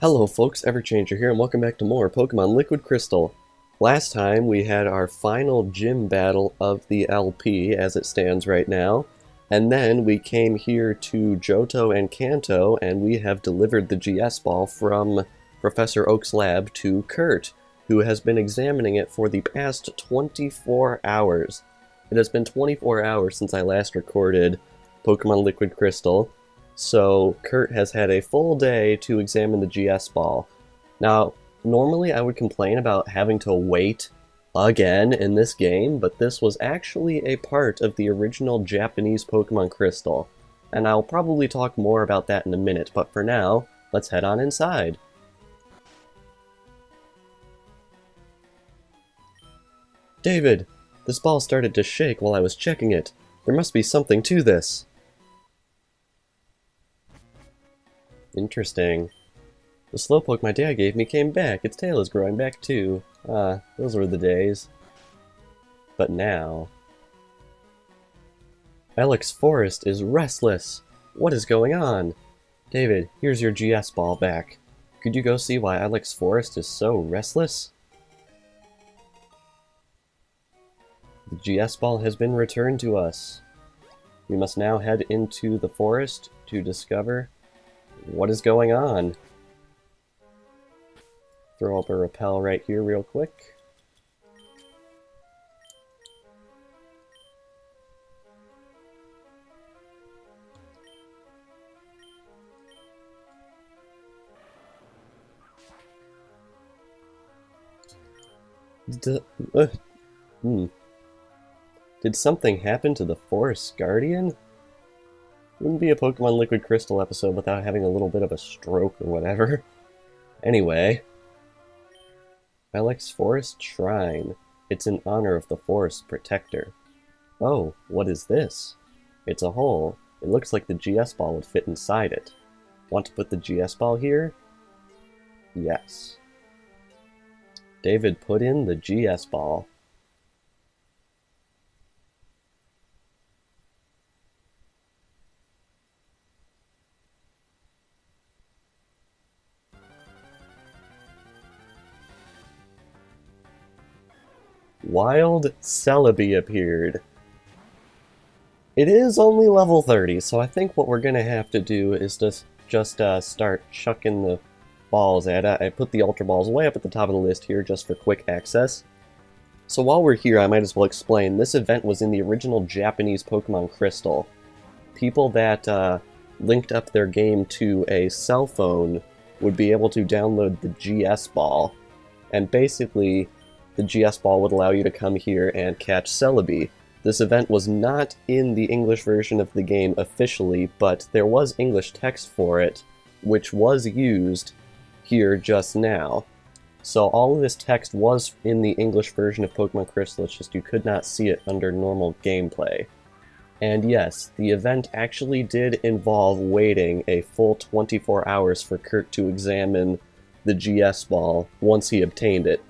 Hello folks, Everchanger here, and welcome back to more Pokemon Liquid Crystal. Last time we had our final gym battle of the LP as it stands right now, and then we came here to Johto and Kanto, and we have delivered the GS Ball from Professor Oak's lab to Kurt, who has been examining it for the past 24 hours. It has been 24 hours since I last recorded Pokemon Liquid Crystal, so Kurt has had a full day to examine the GS Ball. Now, normally I would complain about having to wait again in this game, but this was actually a part of the original Japanese Pokemon Crystal, and I'll probably talk more about that in a minute, but for now, let's head on inside. David, this ball started to shake while I was checking it. There must be something to this. Interesting. The Slowpoke my dad gave me came back. Its tail is growing back too. Ah, those were the days. But now... Ilex Forest is restless. What is going on? David, here's your GS Ball back. Could you go see why Ilex Forest is so restless? The GS Ball has been returned to us. We must now head into the forest to discover what is going on. Throw up a repel right here real quick. Did something happen to the Forest Guardian? Wouldn't be a Pokemon Liquid Crystal episode without having a little bit of a stroke or whatever. Anyway. Ilex Forest Shrine. It's in honor of the Forest Protector. Oh, what is this? It's a hole. It looks like the GS Ball would fit inside it. Want to put the GS Ball here? Yes. David put in the GS Ball. Wild Celebi appeared. It is only level 30, so I think what we're going to have to do is just start chucking the balls at it. I put the Ultra Balls way up at the top of the list here just for quick access. So while we're here, I might as well explain. This event was in the original Japanese Pokemon Crystal. People that linked up their game to a cell phone would be able to download the GS Ball, and basically the GS Ball would allow you to come here and catch Celebi. This event was not in the English version of the game officially, but there was English text for it, which was used here just now. So all of this text was in the English version of Pokemon Crystal, it's just you could not see it under normal gameplay. And yes, the event actually did involve waiting a full 24 hours for Kurt to examine the GS Ball once he obtained it.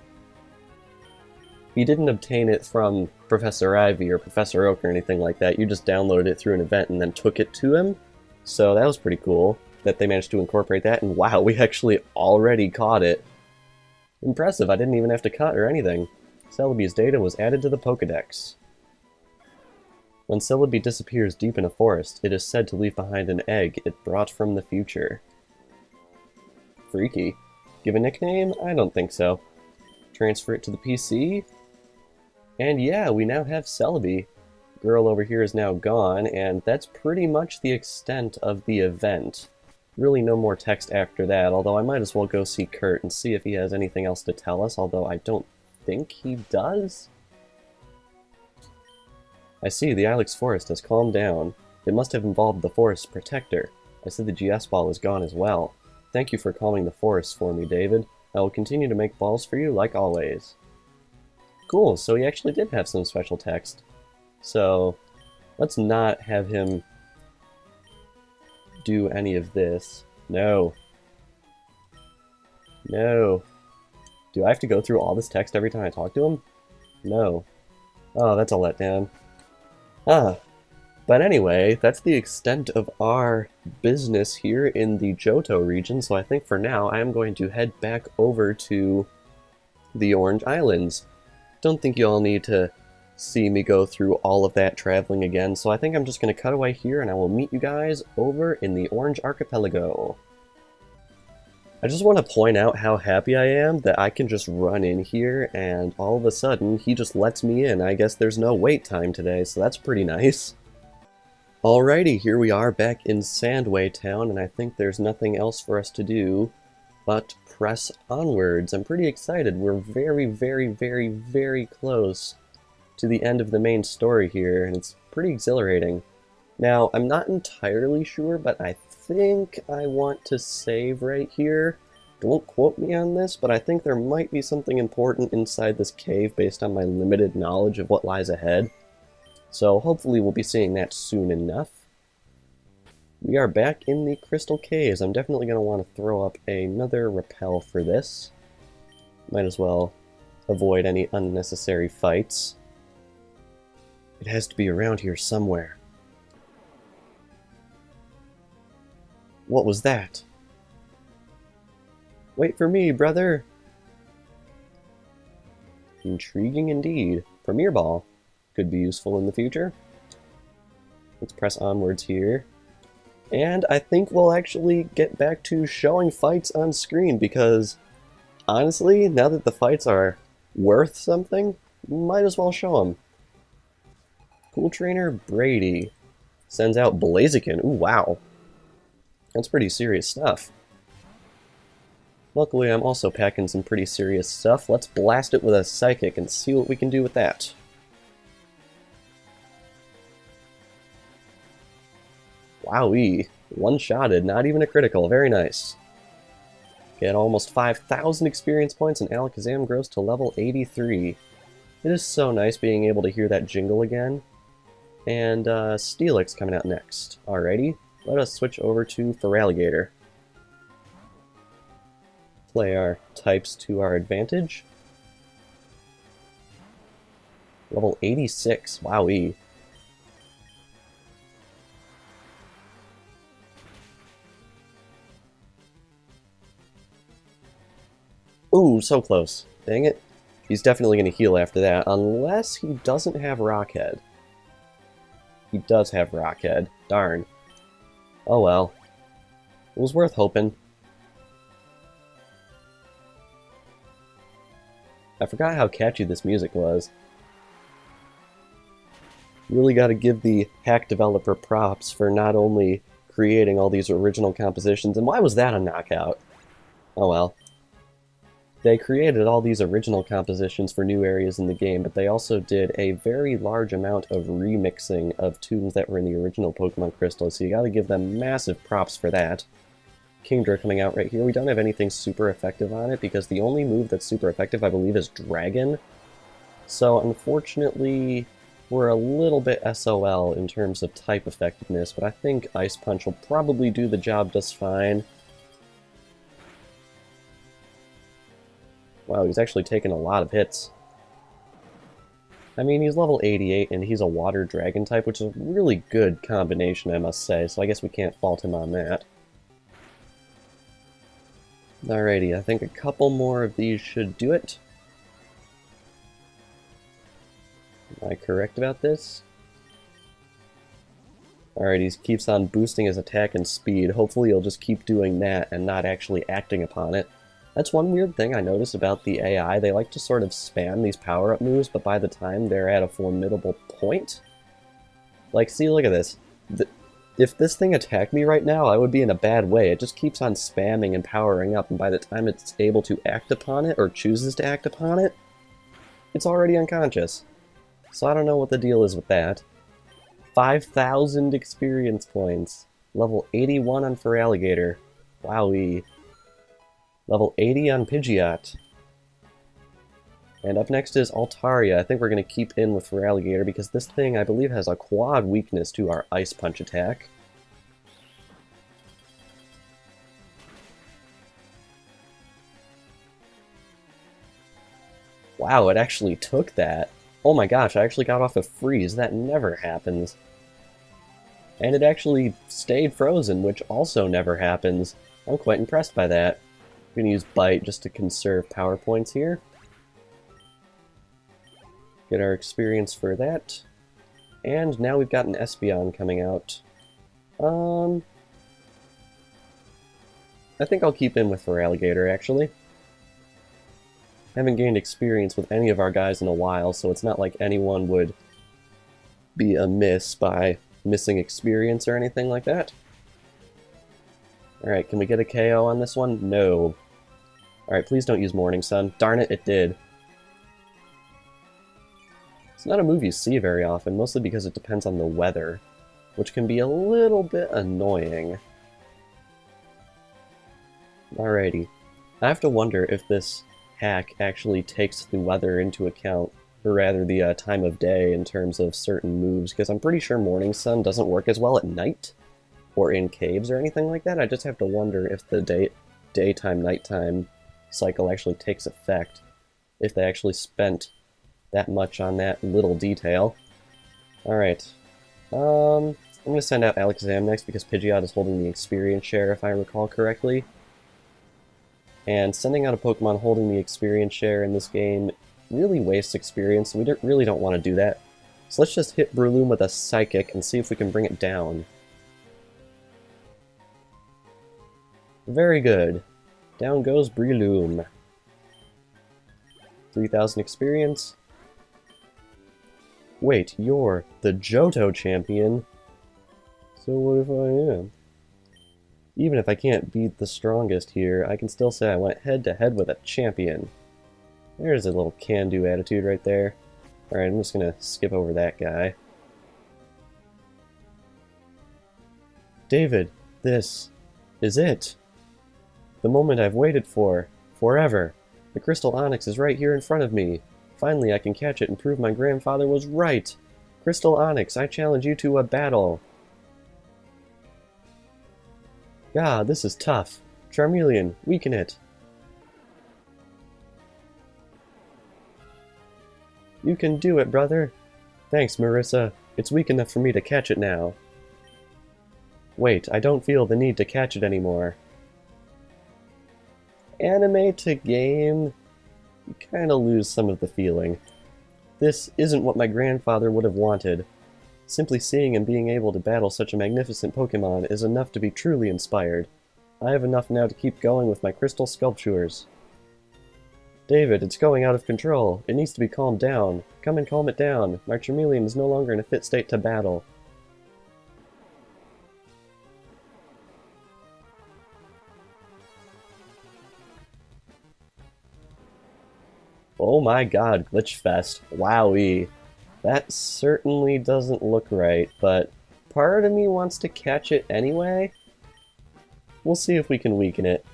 He didn't obtain it from Professor Ivy or Professor Oak or anything like that. You just downloaded it through an event and then took it to him. So that was pretty cool that they managed to incorporate that. And wow, we actually already caught it. Impressive, I didn't even have to cut or anything. Celebi's data was added to the Pokedex. When Celebi disappears deep in a forest, it is said to leave behind an egg it brought from the future. Freaky. Give a nickname? I don't think so. Transfer it to the PC? And yeah, we now have Celebi. Girl over here is now gone, and that's pretty much the extent of the event. Really no more text after that, although I might as well go see Kurt and see if he has anything else to tell us, although I don't think he does. I see, the Ilex Forest has calmed down. It must have involved the Forest Protector. I said the GS Ball is gone as well. Thank you for calming the forest for me, David. I will continue to make balls for you like always. Cool, so he actually did have some special text. So, let's not have him do any of this. No. No. Do I have to go through all this text every time I talk to him? No. Oh, that's a letdown. Ah. But anyway, that's the extent of our business here in the Johto region, so I think for now I am going to head back over to the Orange Islands. Don't think you all need to see me go through all of that traveling again, so I think I'm just going to cut away here and I will meet you guys over in the Orange Archipelago. I just want to point out how happy I am that I can just run in here and all of a sudden he just lets me in. I guess there's no wait time today, so that's pretty nice. Alrighty, here we are back in Sandway Town, and I think there's nothing else for us to do but press onwards. I'm pretty excited. We're very, very, very, very close to the end of the main story here, and it's pretty exhilarating. Now, I'm not entirely sure, but I think I want to save right here. Don't quote me on this, but I think there might be something important inside this cave based on my limited knowledge of what lies ahead. So hopefully we'll be seeing that soon enough. We are back in the Crystal Caves. I'm definitely going to want to throw up another repel for this. Might as well avoid any unnecessary fights. It has to be around here somewhere. What was that? Wait for me, brother! Intriguing indeed. Premier Ball could be useful in the future. Let's press onwards here. And I think we'll actually get back to showing fights on screen because, honestly, now that the fights are worth something, might as well show them. Pool Trainer Brady sends out Blaziken. Ooh, wow. That's pretty serious stuff. Luckily, I'm also packing some pretty serious stuff. Let's blast it with a Psychic and see what we can do with that. Wowee. One-shotted, not even a critical. Very nice. Get almost 5,000 experience points and Alakazam grows to level 83. It is so nice being able to hear that jingle again. And Steelix coming out next. Alrighty, let us switch over to Feraligatr. Play our types to our advantage. Level 86, wowee. Ooh, so close. Dang it. He's definitely going to heal after that, unless he doesn't have Rockhead. He does have Rockhead. Darn. Oh well. It was worth hoping. I forgot how catchy this music was. Really got to give the hack developer props for not only creating all these original compositions, and why was that a knockout? Oh well. They created all these original compositions for new areas in the game, but they also did a very large amount of remixing of tunes that were in the original Pokemon Crystal, so you gotta give them massive props for that. Kingdra coming out right here. We don't have anything super effective on it, because the only move that's super effective, I believe, is Dragon. So, unfortunately, we're a little bit SOL in terms of type effectiveness, but I think Ice Punch will probably do the job just fine. Wow, he's actually taken a lot of hits. I mean, he's level 88, and he's a water dragon type, which is a really good combination, I must say, so I guess we can't fault him on that. Alrighty, I think a couple more of these should do it. Am I correct about this? Alright, he keeps on boosting his attack and speed. Hopefully he'll just keep doing that and not actually acting upon it. That's one weird thing I notice about the AI. They like to sort of spam these power-up moves, but by the time they're at a formidable point... Like, see, look at this. If this thing attacked me right now, I would be in a bad way. It just keeps on spamming and powering up, and by the time it's able to act upon it, or chooses to act upon it, it's already unconscious. So I don't know what the deal is with that. 5,000 experience points. Level 81 on Feraligatr. Wowee. Level 80 on Pidgeot. And up next is Altaria. I think we're going to keep in with Feraligatr because this thing, I believe, has a quad weakness to our Ice Punch attack. Wow, it actually took that. Oh my gosh, I actually got off a freeze. That never happens. And it actually stayed frozen, which also never happens. I'm quite impressed by that. I'm going to use Bite just to conserve power points here. Get our experience for that. And now we've got an Espeon coming out. I think I'll keep in with Feraligatr, actually. I haven't gained experience with any of our guys in a while, so it's not like anyone would be amiss by missing experience or anything like that. Alright, can we get a KO on this one? No. Alright, please don't use Morning Sun. Darn it, it did. It's not a move you see very often, mostly because it depends on the weather, which can be a little bit annoying. Alrighty. I have to wonder if this hack actually takes the weather into account, or rather the time of day in terms of certain moves, because I'm pretty sure Morning Sun doesn't work as well at night, or in caves or anything like that. I just have to wonder if the daytime-nighttime cycle actually takes effect, if they actually spent that much on that little detail. Alright. I'm going to send out Alakazam next because Pidgeot is holding the experience share, if I recall correctly. And sending out a Pokemon holding the experience share in this game really wastes experience, so we really don't want to do that. So let's just hit Breloom with a Psychic and see if we can bring it down. Very good. Down goes Breloom. 3,000 experience. Wait, you're the Johto champion? So what if I am? Even if I can't beat the strongest here, I can still say I went head-to-head with a champion. There's a little can-do attitude right there. Alright, I'm just gonna skip over that guy. David, this is it. The moment I've waited for. Forever. The Crystal Onyx is right here in front of me. Finally, I can catch it and prove my grandfather was right. Crystal Onyx, I challenge you to a battle. God, this is tough. Charmeleon, weaken it. You can do it, brother. Thanks, Marissa. It's weak enough for me to catch it now. Wait, I don't feel the need to catch it anymore. Anime to game, you kinda lose some of the feeling. This isn't what my grandfather would have wanted. Simply seeing and being able to battle such a magnificent Pokemon is enough to be truly inspired. I have enough now to keep going with my crystal sculptures. David, it's going out of control. It needs to be calmed down. Come and calm it down. My Charmeleon is no longer in a fit state to battle. Oh my god, Glitch Fest. Wowee. That certainly doesn't look right, but part of me wants to catch it anyway. We'll see if we can weaken it.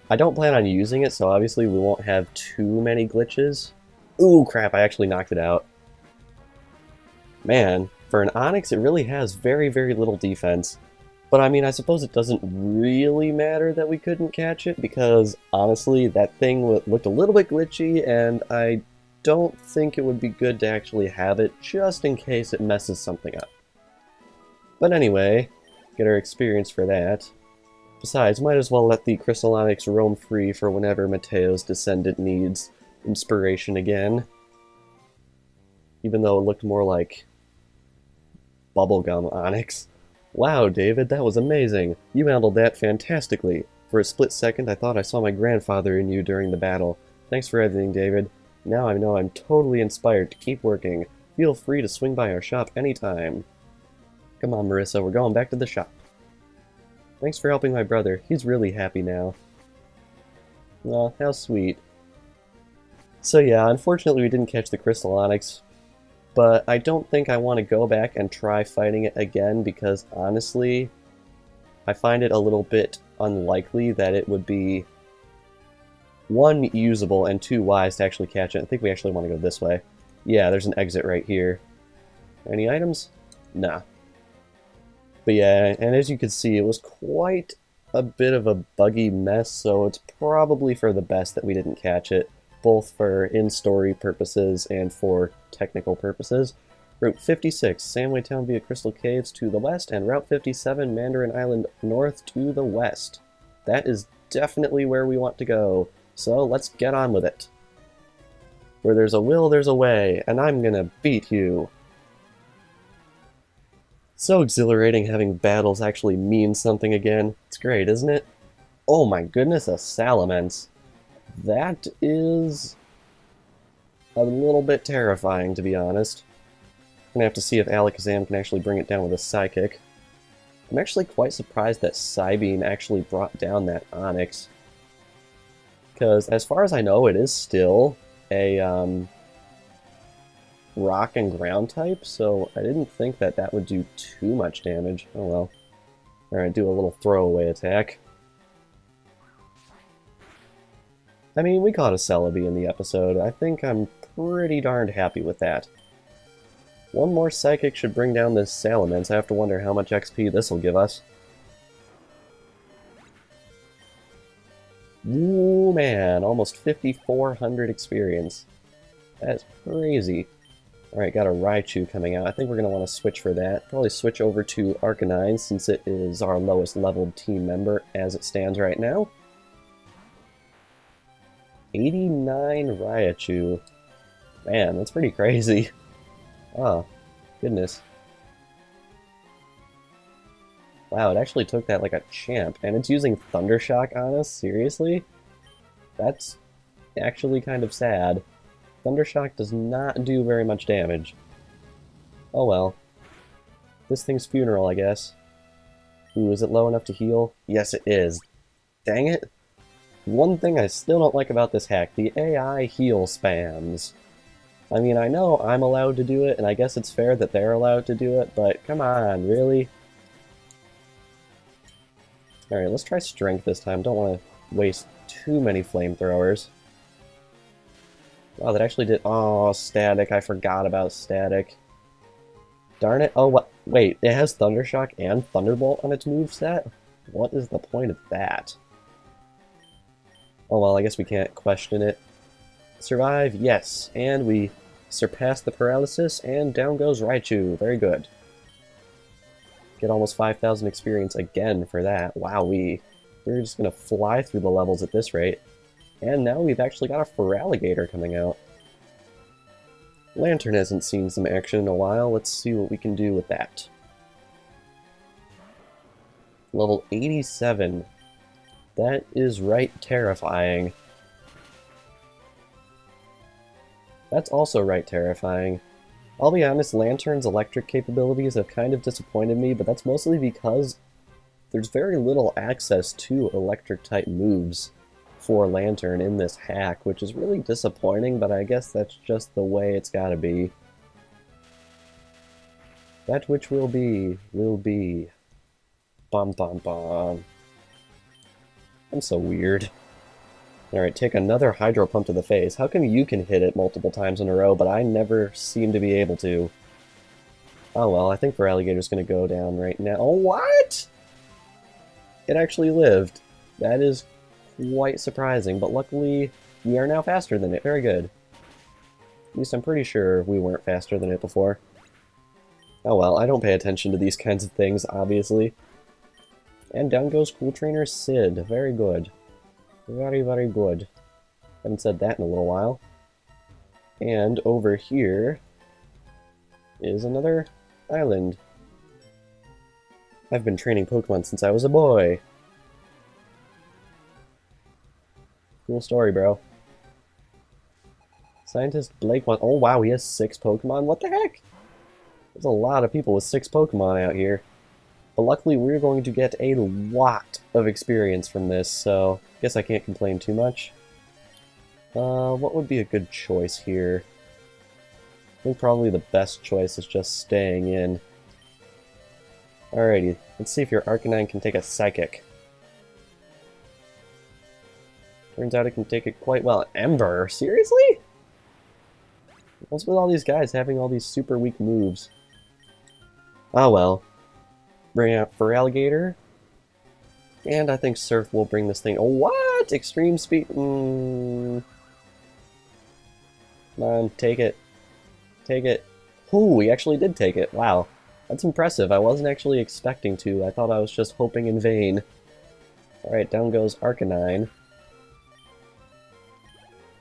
I don't plan on using it, so obviously we won't have too many glitches. Ooh, crap, I actually knocked it out. Man, for an Onyx, it really has very, very little defense. But I mean, I suppose it doesn't really matter that we couldn't catch it, because honestly, that thing looked a little bit glitchy, and I don't think it would be good to actually have it, just in case it messes something up. But anyway, get our experience for that. Besides, might as well let the Crystal Onyx roam free for whenever Mateo's descendant needs inspiration again. Even though it looked more like Bubblegum Onyx. Wow, David, that was amazing. You handled that fantastically. For a split second, I thought I saw my grandfather in you during the battle. Thanks for everything, David. Now I know I'm totally inspired to keep working. Feel free to swing by our shop anytime. Come on, Marissa, we're going back to the shop. Thanks for helping my brother. He's really happy now. Well, how sweet. So yeah, unfortunately we didn't catch the Crystal Onyx, but I don't think I want to go back and try fighting it again because honestly, I find it a little bit unlikely that it would be 1, usable, and 2, wise to actually catch it. I think we actually want to go this way. Yeah, there's an exit right here. Any items? Nah. But yeah, and as you can see, it was quite a bit of a buggy mess, so it's probably for the best that we didn't catch it, both for in-story purposes and for technical purposes. Route 56, Samway Town via Crystal Caves to the west, and Route 57, Mandarin Island north to the west. That is definitely where we want to go, so let's get on with it. Where there's a will, there's a way, and I'm gonna beat you. So exhilarating having battles actually mean something again. It's great, isn't it? Oh my goodness, a Salamence. That is a little bit terrifying, to be honest. I'm gonna have to see if Alakazam can actually bring it down with a Psychic. I'm actually quite surprised that Psybeam actually brought down that Onyx. Because as far as I know, it is still a rock and ground type, so I didn't think that that would do too much damage. Oh well. Alright, do a little throwaway attack. I mean, we caught a Celebi in the episode. I think I'm pretty darned happy with that. One more Psychic should bring down this Salamence. I have to wonder how much XP this will give us. Ooh, man, almost 5,400 experience. That is crazy. Alright, got a Raichu coming out. I think we're going to want to switch for that. Probably switch over to Arcanine since it is our lowest leveled team member as it stands right now. 89 Raichu. Man, that's pretty crazy. Oh, goodness. Wow, it actually took that like a champ, and it's using Thundershock on us? Seriously? That's actually kind of sad. Thundershock does not do very much damage. Oh well. This thing's funeral, I guess. Ooh, is it low enough to heal? Yes, it is. Dang it. One thing I still don't like about this hack, the AI heal spams. I mean, I know I'm allowed to do it, and I guess it's fair that they're allowed to do it, but come on, really? Alright, let's try Strength this time. Don't want to waste too many flamethrowers. Wow, that actually did... Oh, Static. I forgot about Static. Darn it. Oh, what? Wait, it has Thundershock and Thunderbolt on its moveset? What is the point of that? Oh, well, I guess we can't question it. Survive, yes. And we surpass the paralysis, and down goes Raichu. Very good. Get almost 5,000 experience again for that. Wowee. We're just going to fly through the levels at this rate. And now we've actually got a Feraligatr coming out. Lantern hasn't seen some action in a while. Let's see what we can do with that. Level 87. That is right terrifying. That's also right terrifying. I'll be honest, Lantern's electric capabilities have kind of disappointed me, but that's mostly because there's very little access to electric-type moves for Lantern in this hack, which is really disappointing, but I guess that's just the way it's gotta be. That which will be, will be. Bum bum bum. I'm so weird. Alright, take another Hydro Pump to the face. How come you can hit it multiple times in a row, but I never seem to be able to? Oh well, I think Feraligator's gonna go down right now. Oh, what?! It actually lived. That is quite surprising, but luckily we are now faster than it. Very good. At least I'm pretty sure we weren't faster than it before. Oh well, I don't pay attention to these kinds of things, obviously. And down goes Cool Trainer Sid. Very good. Very, very good. Haven't said that in a little while. And over here is another island. I've been training Pokemon since I was a boy. Cool story, bro. Scientist Blake wants... Oh wow, he has 6 Pokemon? What the heck? There's a lot of people with 6 Pokemon out here. But luckily we're going to get a lot of experience from this, so I guess I can't complain too much. What would be a good choice here? I think probably the best choice is just staying in. Alrighty, let's see if your Arcanine can take a Psychic. Turns out it can take it quite well. Ember? Seriously? What's with all these guys having all these super weak moves? Oh well. Bring out Feraligatr. And I think Surf will bring this thing... Oh, what? Extreme speed? Come on, take it. Take it. Ooh, we actually did take it. Wow. That's impressive. I wasn't actually expecting to. I thought I was just hoping in vain. Alright, down goes Arcanine.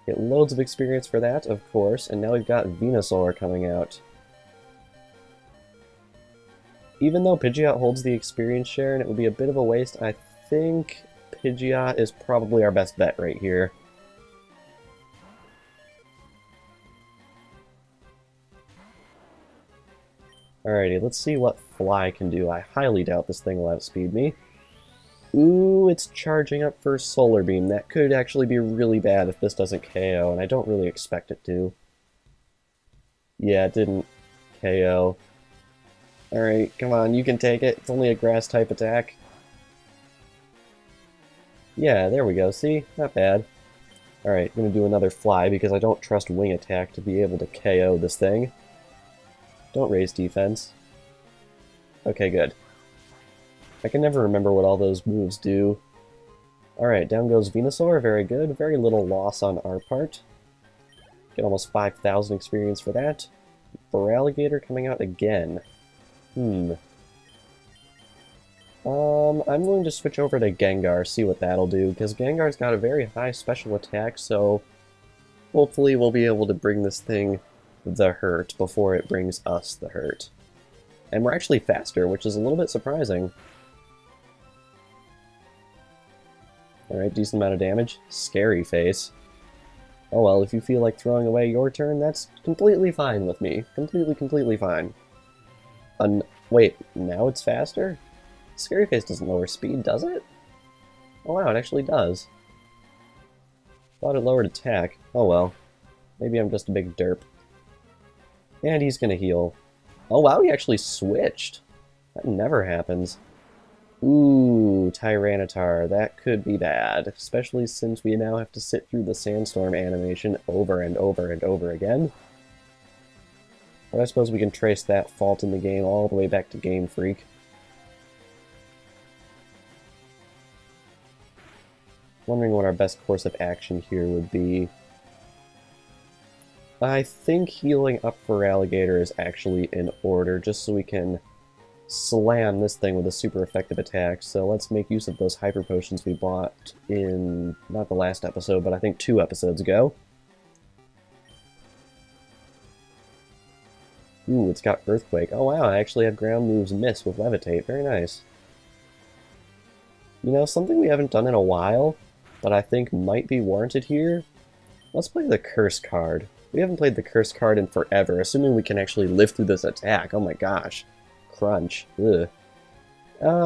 Get loads of experience for that, of course, and now we've got Venusaur coming out. Even though Pidgeot holds the experience share and it would be a bit of a waste, I think Pidgeot is probably our best bet right here. Alrighty, let's see what Fly can do. I highly doubt this thing will outspeed me. Ooh, it's charging up for Solar Beam. That could actually be really bad if this doesn't KO, and I don't really expect it to. Yeah, it didn't KO. Alright, come on, you can take it. It's only a Grass-type attack. Yeah, there we go, see? Not bad. Alright, I'm gonna do another Fly because I don't trust Wing Attack to be able to KO this thing. Don't raise defense. Okay, good. I can never remember what all those moves do. Alright, down goes Venusaur, very good. Very little loss on our part. Get almost 5,000 experience for that. Feraligatr coming out again. I'm going to switch over to Gengar, see what that'll do, because Gengar's got a very high special attack, so hopefully we'll be able to bring this thing the hurt before it brings us the hurt. And we're actually faster, which is a little bit surprising. Alright, decent amount of damage. Scary face. Oh well, if you feel like throwing away your turn, that's completely fine with me. Completely fine. Wait, now it's faster? Scary face doesn't lower speed, does it? Oh wow, it actually does. Thought it lowered attack. Oh well. Maybe I'm just a big derp. And he's gonna heal. Oh wow, he actually switched. That never happens. Ooh, Tyranitar. That could be bad. Especially since we now have to sit through the Sandstorm animation over and over and over again. But I suppose we can trace that fault in the game all the way back to Game Freak. Wondering what our best course of action here would be. I think healing up Feraligatr is actually in order, just so we can slam this thing with a super effective attack. So let's make use of those Hyper Potions we bought in, not the last episode, but I think 2 episodes ago. Ooh, it's got Earthquake. Oh wow, I actually have ground moves Miss with Levitate. Very nice. You know, something we haven't done in a while, but I think might be warranted here. Let's play the Curse card. We haven't played the Curse card in forever, assuming we can actually live through this attack. Oh my gosh. Crunch. Ugh.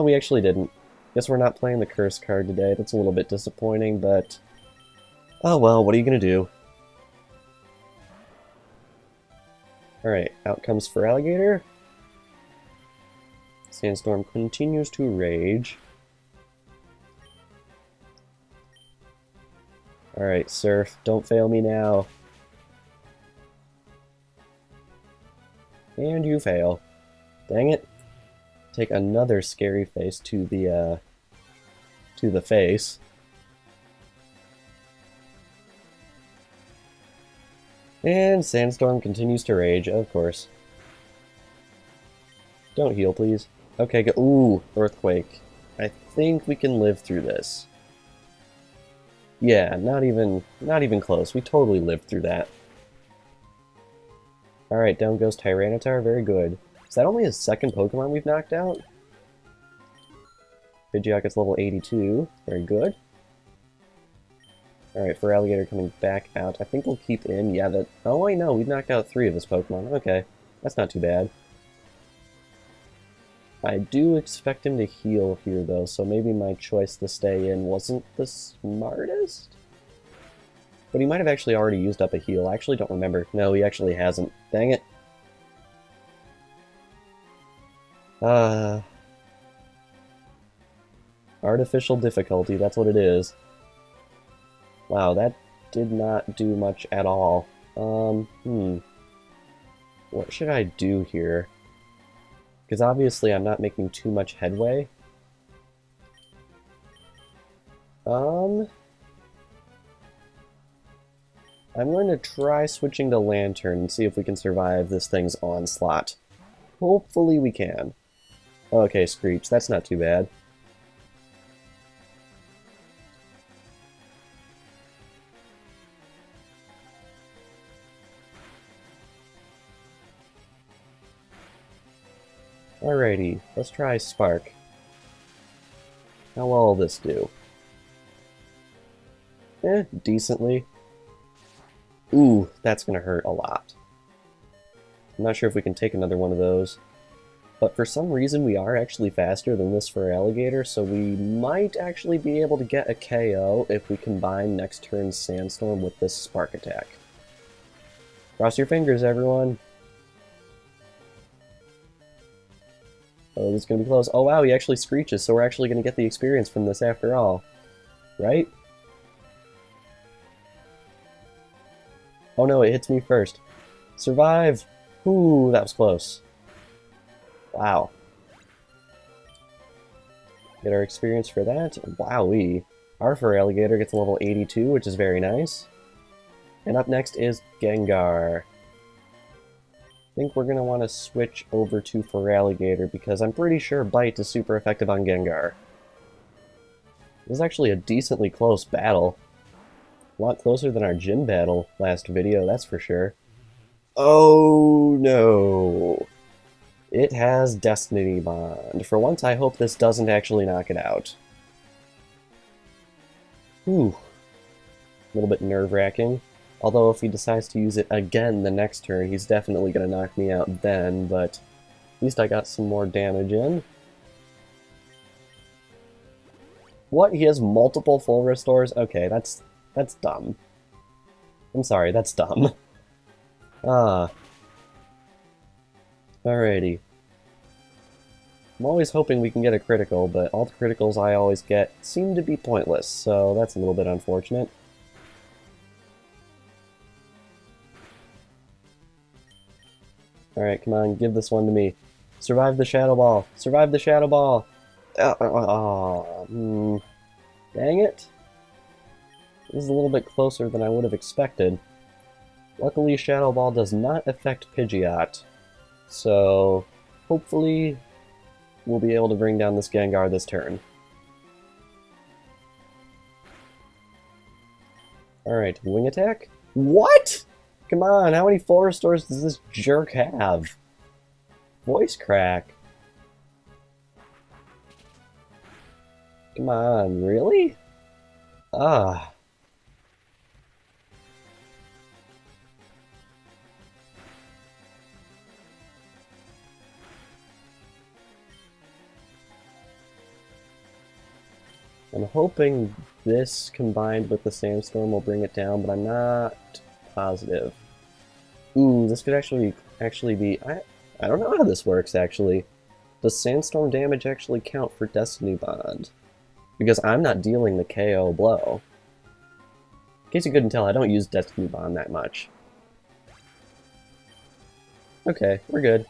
We actually didn't. Guess we're not playing the Curse card today. That's a little bit disappointing, but... oh well, what are you gonna do? Alright, out comes Feraligatr. Sandstorm continues to rage. Alright, Surf, don't fail me now. And you fail. Dang it. Take another Scary Face to the face. And Sandstorm continues to rage, of course. Don't heal, please. Okay, go. Ooh, Earthquake. I think we can live through this. Yeah, not even close. We totally lived through that. Alright, down goes Tyranitar. Very good. Is that only his second Pokemon we've knocked out? Pidgeot gets level 82. Very good. Alright, Feraligatr coming back out. I think we'll keep in. Yeah, that... oh, I know. We've knocked out 3 of his Pokemon. Okay. That's not too bad. I do expect him to heal here, though, so maybe my choice to stay in wasn't the smartest? But he might have actually already used up a heal. I actually don't remember. No, he actually hasn't. Dang it. Artificial difficulty, that's what it is. Wow, that did not do much at all. What should I do here? Because obviously I'm not making too much headway. I'm going to try switching to Lantern and see if we can survive this thing's onslaught. Hopefully we can. Okay, Screech, that's not too bad. Alrighty, let's try Spark. How well will this do? Decently. Ooh, that's gonna hurt a lot. I'm not sure if we can take another one of those. But for some reason we are actually faster than this for Alligator, so we might actually be able to get a KO if we combine next turn's Sandstorm with this Spark attack. Cross your fingers, everyone! Oh, this is going to be close. Oh wow, he actually screeches, so we're actually going to get the experience from this after all. Right? Oh no, it hits me first. Survive! Ooh, that was close. Wow. Get our experience for that. Wowee. Our fur alligator gets a level 82, which is very nice. And up next is Gengar. I think we're going to want to switch over to Feraligatr because I'm pretty sure Bite is super effective on Gengar. This is actually a decently close battle. A lot closer than our gym battle last video, that's for sure. Oh no! It has Destiny Bond. For once, I hope this doesn't actually knock it out. Whew. A little bit nerve-wracking. Although if he decides to use it again the next turn, he's definitely going to knock me out then, but at least I got some more damage in. What? He has multiple full restores? Okay, that's dumb. I'm sorry, that's dumb. Ah. Alrighty. I'm always hoping we can get a critical, but all the criticals I always get seem to be pointless, so that's a little bit unfortunate. Alright, come on, give this one to me. Survive the Shadow Ball! Survive the Shadow Ball! Dang it! This is a little bit closer than I would have expected. Luckily, Shadow Ball does not affect Pidgeot, so hopefully we'll be able to bring down this Gengar this turn. Alright, Wing Attack? What?! Come on, how many full restores does this jerk have? Voice Crack. Come on, really? Ah. I'm hoping this combined with the Sandstorm will bring it down, but I'm not positive. Ooh, this could actually be... I don't know how this works, actually. Does Sandstorm damage actually count for Destiny Bond? Because I'm not dealing the KO blow. In case you couldn't tell, I don't use Destiny Bond that much. Okay, we're good.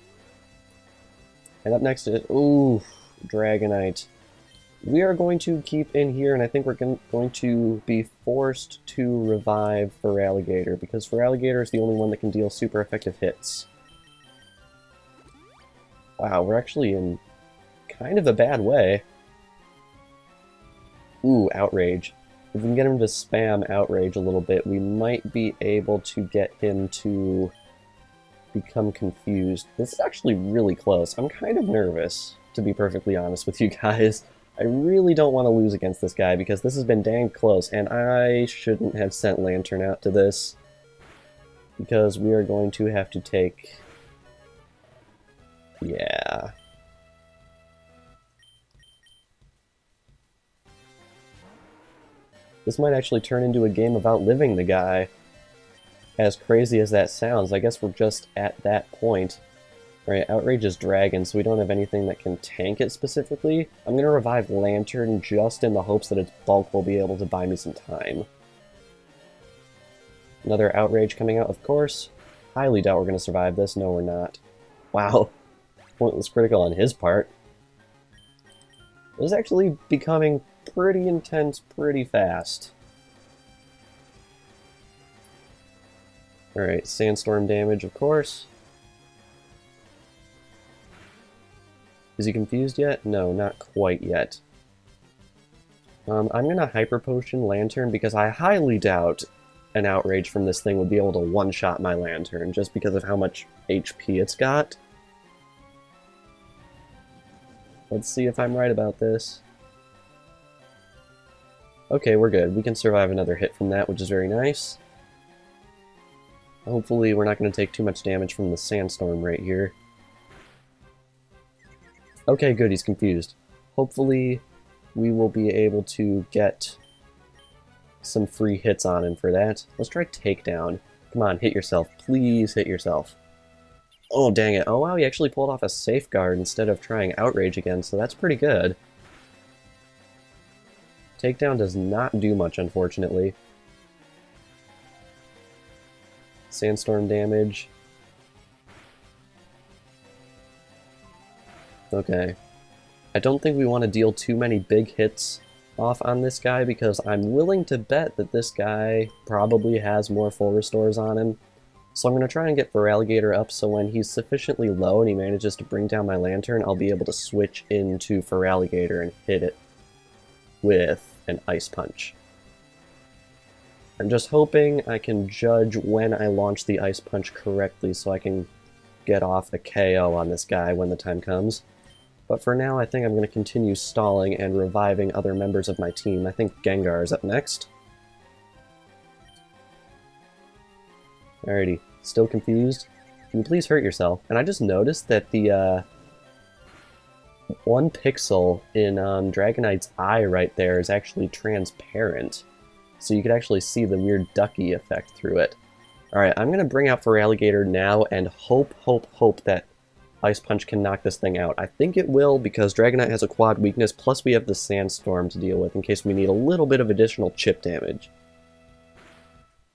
And up next is... Ooh, Dragonite. We are going to keep in here, and I think we're going to be forced to revive Feraligatr, because Feraligatr is the only one that can deal super effective hits. Wow, we're actually in kind of a bad way. Ooh, Outrage. If we can get him to spam Outrage a little bit, we might be able to get him to become confused. This is actually really close. I'm kind of nervous, to be perfectly honest with you guys. I really don't want to lose against this guy because this has been dang close, and I shouldn't have sent Lantern out to this because we are going to have to take... Yeah. This might actually turn into a game of outliving the guy. As crazy as that sounds, I guess we're just at that point. Right, Outrage is Dragon, so we don't have anything that can tank it specifically. I'm going to revive Lantern just in the hopes that its bulk will be able to buy me some time. Another Outrage coming out, of course. Highly doubt we're going to survive this. No, we're not. Wow. Pointless critical on his part. This is actually becoming pretty intense pretty fast. Alright, sandstorm damage, of course. Is he confused yet? No, not quite yet. I'm gonna Hyper Potion Lantern because I highly doubt an Outrage from this thing would be able to one-shot my Lantern just because of how much HP it's got. Let's see if I'm right about this. Okay, we're good. We can survive another hit from that, which is very nice. Hopefully we're not going to take too much damage from the sandstorm right here. Okay, good, he's confused. Hopefully we will be able to get some free hits on him for that. Let's try takedown. Come on, hit yourself. Please hit yourself. Oh, dang it. Oh, wow, he actually pulled off a safeguard instead of trying Outrage again, so that's pretty good. Takedown does not do much, unfortunately. Sandstorm damage. Okay. I don't think we want to deal too many big hits off on this guy because I'm willing to bet that this guy probably has more full restores on him. So I'm going to try and get Feraligatr up so when he's sufficiently low and he manages to bring down my Lantern, I'll be able to switch into Feraligatr and hit it with an Ice Punch. I'm just hoping I can judge when I launch the Ice Punch correctly so I can get off a KO on this guy when the time comes. But for now, I think I'm going to continue stalling and reviving other members of my team. I think Gengar is up next. Alrighty, still confused? Can you please hurt yourself? And I just noticed that the one pixel in Dragonite's eye right there is actually transparent. So you could actually see the weird ducky effect through it. Alright, I'm going to bring out Feraligatr now and hope that Ice Punch can knock this thing out. I think it will because Dragonite has a quad weakness, plus we have the Sandstorm to deal with in case we need a little bit of additional chip damage.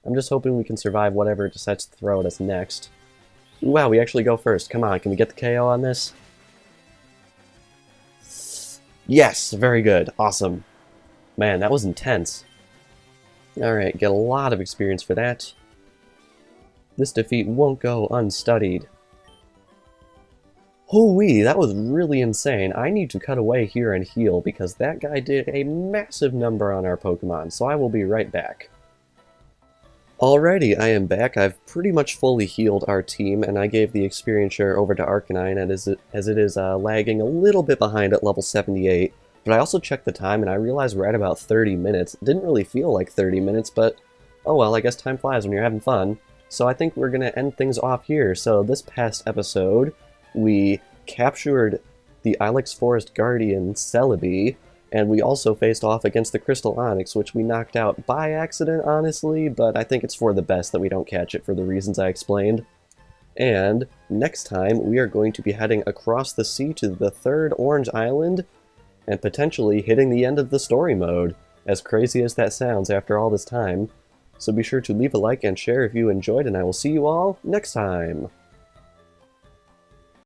I'm just hoping we can survive whatever it decides to throw at us next. Ooh, wow, we actually go first. Come on, can we get the KO on this? Yes, very good. Awesome. Man, that was intense. Alright, get a lot of experience for that. This defeat won't go unstudied. Hoo-wee, that was really insane. I need to cut away here and heal because that guy did a massive number on our Pokemon, so I will be right back. Alrighty, I am back. I've pretty much fully healed our team, and I gave the experience share over to Arcanine as it is lagging a little bit behind at level 78. But I also checked the time, and I realized we're at about 30 minutes. It didn't really feel like 30 minutes, but oh well, I guess time flies when you're having fun. So I think we're going to end things off here. So this past episode, we captured the Ilex Forest Guardian, Celebi, and we also faced off against the Crystal Onyx, which we knocked out by accident, honestly, but I think it's for the best that we don't catch it for the reasons I explained. And next time, we are going to be heading across the sea to the third Orange Island, and potentially hitting the end of the story mode, as crazy as that sounds after all this time. So be sure to leave a like and share if you enjoyed, and I will see you all next time!